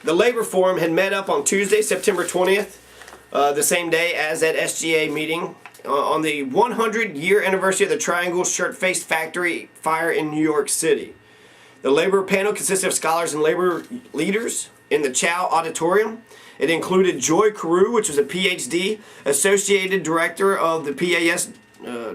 The Labor Forum had met up on Tuesday, September 20th, the same day as that SGA meeting, on the 100-year anniversary of the Triangle Shirt-Faced Factory fire in New York City. The labor panel consisted of scholars and labor leaders in the Chow Auditorium. It included Joy Carew, which was a PhD, Associated Director of the PAS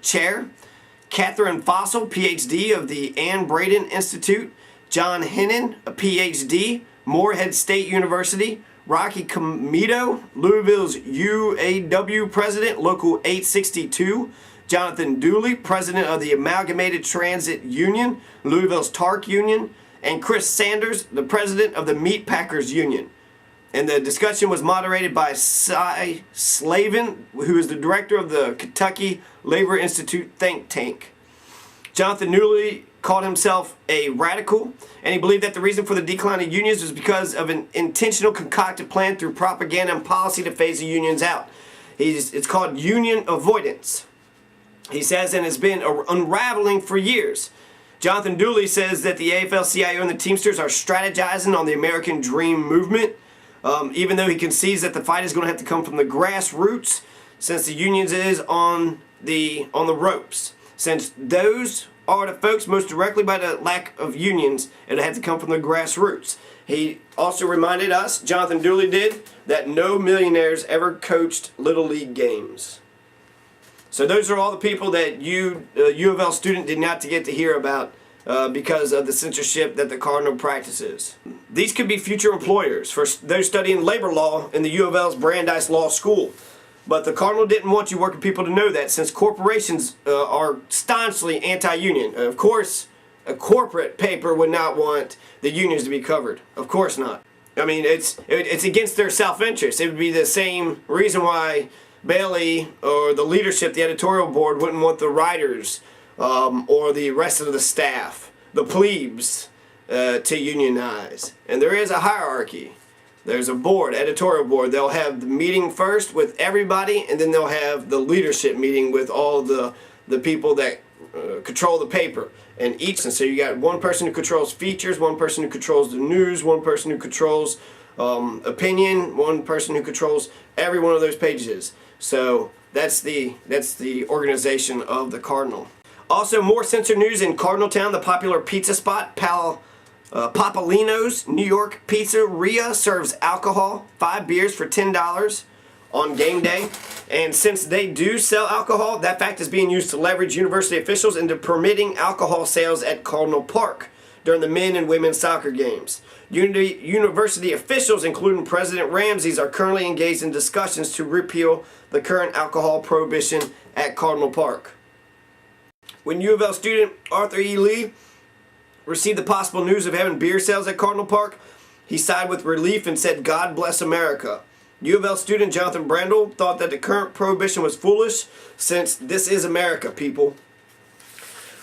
Chair, Catherine Fossil, PhD of the Ann Braden Institute, John Hennon, a PhD, Morehead State University, Rocky Comito, Louisville's UAW President, Local 862, Jonathan Dooley, President of the Amalgamated Transit Union, Louisville's TARC Union, and Chris Sanders, the President of the Meat Packers Union. And the discussion was moderated by Cy Slavin, who is the director of the Kentucky Labor Institute think tank. Jonathan Dooley called himself a radical, and he believed that the reason for the decline of unions was because of an intentional concocted plan through propaganda and policy to phase the unions out. It's called union avoidance. He says, and it's been unraveling for years. Jonathan Dooley says that the AFL-CIO and the Teamsters are strategizing on the American Dream movement, even though he concedes that the fight is going to have to come from the grassroots, since the unions is on the ropes. Since those are the folks most directly by the lack of unions, it'll have to come from the grassroots. He also reminded us, Jonathan Dooley did, that no millionaires ever coached Little League games. So those are all the people that U of L student did not get to hear about because of the censorship that the Cardinal practices. These could be future employers for those studying labor law in the U of L's Brandeis Law School. But the Cardinal didn't want you working people to know that, since corporations are staunchly anti-union. Of course, a corporate paper would not want the unions to be covered. Of course not. I mean, it's against their self-interest. It would be the same reason why Bailey or the leadership, the editorial board, wouldn't want the writers or the rest of the staff, the plebes, to unionize. And there is a hierarchy. There's a board, editorial board. They'll have the meeting first with everybody, and then they'll have the leadership meeting with all the people that control the paper. And so you got one person who controls features, one person who controls the news, one person who controls opinion, one person who controls every one of those pages. So that's the organization of the Cardinal. Also, more censored news in Cardinal Town. The popular pizza spot, Papalino's New York Pizzeria, serves alcohol, 5 beers for $10 on game day. And since they do sell alcohol, that fact is being used to leverage university officials into permitting alcohol sales at Cardinal Park during the men and women's soccer games. University officials, including President Ramsey, are currently engaged in discussions to repeal the current alcohol prohibition at Cardinal Park. When U of L student Arthur E. Lee received the possible news of having beer sales at Cardinal Park, he sighed with relief and said, "God bless America." U of L student Jonathan Brandel thought that the current prohibition was foolish, since this is America, people.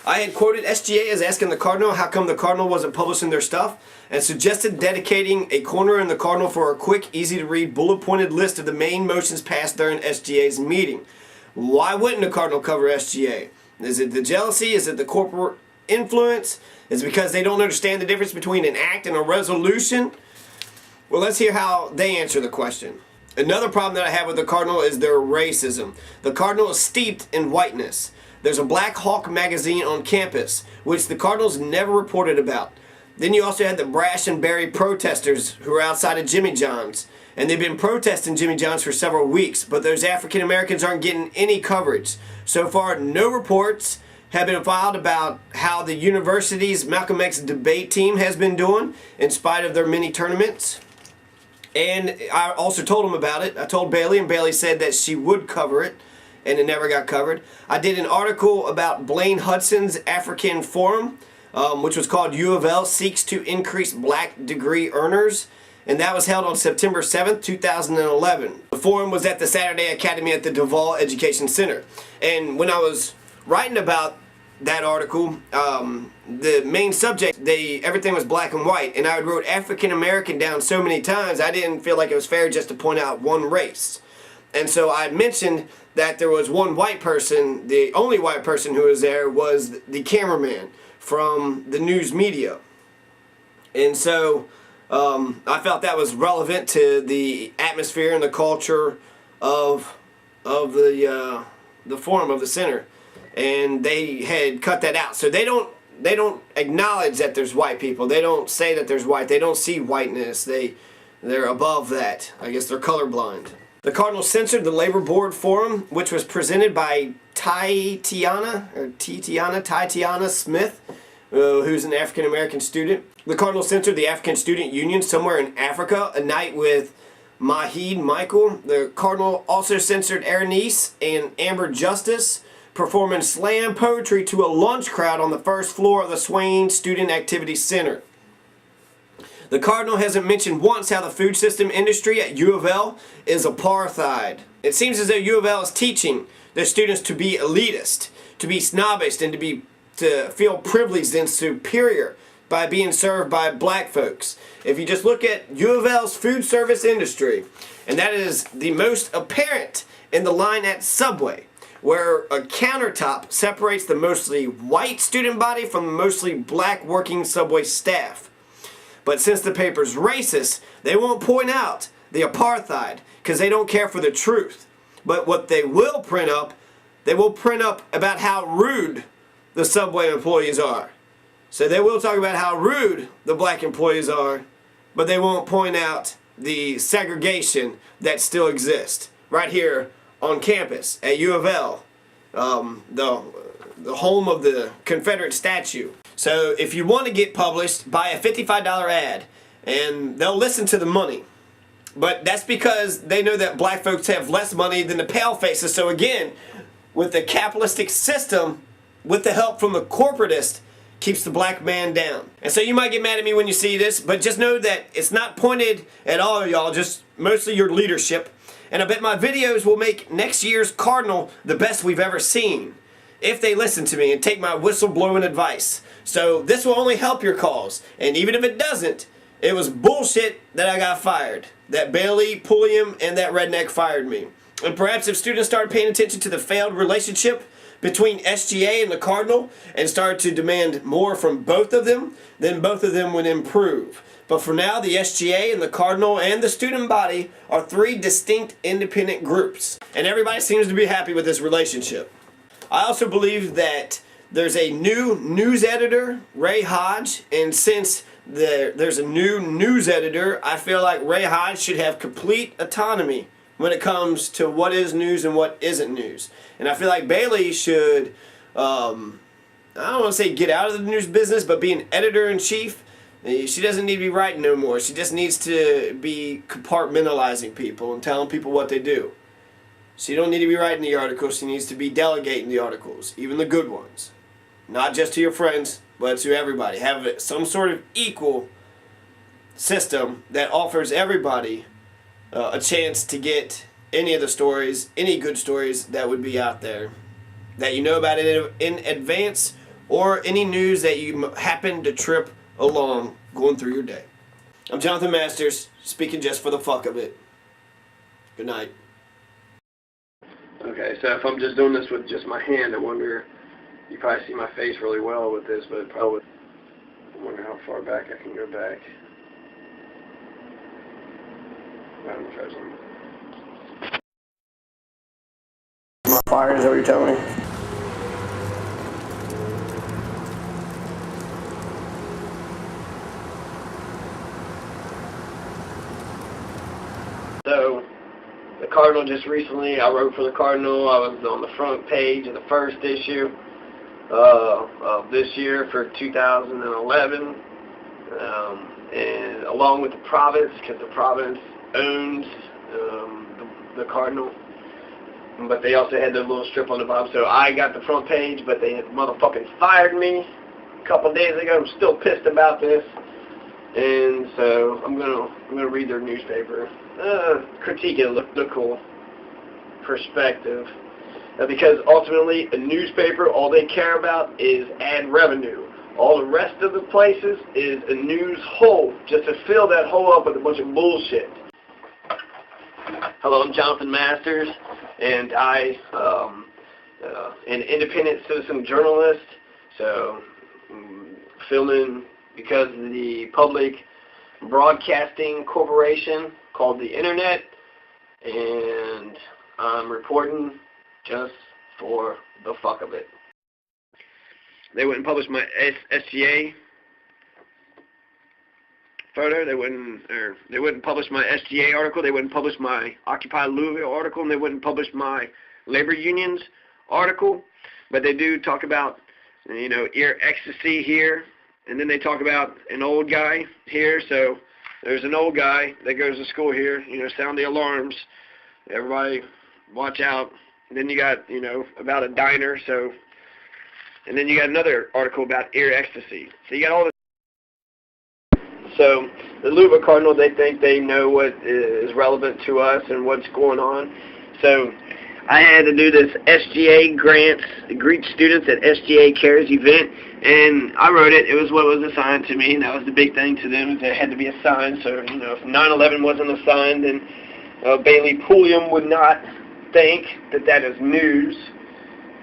I had quoted SGA as asking the Cardinal how come the Cardinal wasn't publishing their stuff, and suggested dedicating a corner in the Cardinal for a quick, easy-to-read, bullet-pointed list of the main motions passed during SGA's meeting. Why wouldn't the Cardinal cover SGA? Is it the jealousy? Is it the corporate influence? Is it because they don't understand the difference between an act and a resolution? Well, let's hear how they answer the question. Another problem that I have with the Cardinal is their racism. The Cardinal is steeped in whiteness. There's a Black Hawk magazine on campus, which the Cardinals never reported about. Then you also had the Brash and Berry protesters who are outside of Jimmy John's. And they've been protesting Jimmy John's for several weeks, but those African Americans aren't getting any coverage. So far, no reports have been filed about how the university's Malcolm X debate team has been doing in spite of their many tournaments. And I also told them about it. I told Bailey, and Bailey said that she would cover it, and it never got covered. I did an article about Blaine Hudson's African Forum, which was called U of L Seeks to Increase Black Degree Earners, and that was held on September 7th, 2011. The forum was at the Saturday Academy at the Duval Education Center. And when I was writing about that article, the main subject, everything was black and white, and I wrote African American down so many times I didn't feel like it was fair just to point out one race. And so I mentioned that there was one white person. The only white person who was there was the cameraman from the news media. And so I felt that was relevant to the atmosphere and the culture of the forum of the center, and they had cut that out. So they don't acknowledge that there's white people. They don't say that there's white. They don't see whiteness. They're above that. I guess they're colorblind. The Cardinal censored the Labor Board Forum, which was presented by Tatiana Smith, who's an African American student. The Cardinal censored the African Student Union somewhere in Africa, A Night with Mahid Michael. The Cardinal also censored Erenice and Amber Justice performing slam poetry to a lunch crowd on the first floor of the Swain Student Activity Center. The Cardinal hasn't mentioned once how the food system industry at U of L is apartheid. It seems as though U of L is teaching their students to be elitist, to be snobbish, and to feel privileged and superior by being served by black folks. If you just look at U of L's food service industry, and that is the most apparent in the line at Subway, where a countertop separates the mostly white student body from the mostly black working Subway staff. But since the paper's racist, they won't point out the apartheid because they don't care for the truth. But what they will print up about how rude the Subway employees are. So they will talk about how rude the black employees are, but they won't point out the segregation that still exists right here on campus at U of L, the home of the Confederate statue. So if you want to get published, buy a $55 ad, and they'll listen to the money. But that's because they know that black folks have less money than the pale faces. So again, with the capitalistic system, with the help from the corporatist, keeps the black man down. And so you might get mad at me when you see this, but just know that it's not pointed at all of y'all, just mostly your leadership. And I bet my videos will make next year's Cardinal the best we've ever seen, if they listen to me and take my whistleblowing advice. So this will only help your cause. And even if it doesn't, it was bullshit that I got fired. That Bailey, Pulliam, and that redneck fired me. And perhaps if students started paying attention to the failed relationship between SGA and the Cardinal and started to demand more from both of them, then both of them would improve. But for now, the SGA and the Cardinal and the student body are three distinct independent groups. And everybody seems to be happy with this relationship. I also believe that there's a new news editor, Ray Hodge, and since there's a new news editor, I feel like Ray Hodge should have complete autonomy when it comes to what is news and what isn't news. And I feel like Bailey should, I don't want to say get out of the news business, but be an editor-in-chief. She doesn't need to be writing no more. She just needs to be compartmentalizing people and telling people what they do. She don't need to be writing the articles. She needs to be delegating the articles, even the good ones. Not just to your friends, but to everybody. Have some sort of equal system that offers everybody a chance to get any of the stories, any good stories that would be out there that you know about in advance, or any news that you happen to trip along going through your day. I'm Johnathan Masters, speaking just for the fuck of it. Good night. Okay, so if I'm just doing this with just my hand, I wonder, you probably see my face really well with this, but probably, I wonder how far back I can go back. I'm gonna try something. My fire, is that what you're telling me? So, the Cardinal just recently, I wrote for the Cardinal. I was on the front page of the first issue of this year for 2011, and along with the province, because the province owns the Cardinal, but they also had their little strip on the bottom. So I got the front page, but they had motherfucking fired me a couple days ago. I'm still pissed about this, and so I'm gonna read their newspaper, critique it, look cool, perspective, because ultimately a newspaper, all they care about is ad revenue. All the rest of the places is a news hole, just to fill that hole up with a bunch of bullshit. Hello, I'm Johnathan Masters, and I an independent citizen journalist, so filming because the public broadcasting corporation called the Internet, and I'm reporting just for the fuck of it. They wouldn't publish my SGA photo. They wouldn't publish my SGA article. They wouldn't publish my Occupy Louisville article, and they wouldn't publish my labor unions article. But they do talk about, you know, ear ecstasy here, and then they talk about an old guy here. So there's an old guy that goes to school here. You know, sound the alarms. Everybody, watch out. And then you got, you know, about a diner. So, and then you got another article about ear ecstasy. So you got all this. So the Louisville Cardinal, they think they know what is relevant to us and what's going on. So I had to do this SGA grants, greet students at SGA Cares event, and I wrote it. It was what was assigned to me, and that was the big thing to them, is it had to be assigned. So, you know, if 9/11 wasn't assigned, then Bailey Pulliam would not think that that is news,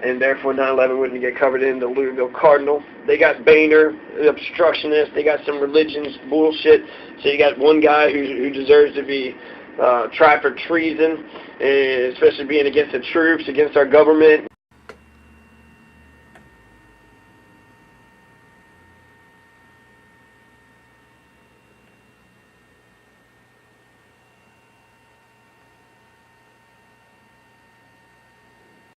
and therefore 9/11 wouldn't get covered in the Louisville Cardinal. They got Boehner, the obstructionist. They got some religions bullshit. So you got one guy who deserves to be tried for treason, especially being against the troops, against our government.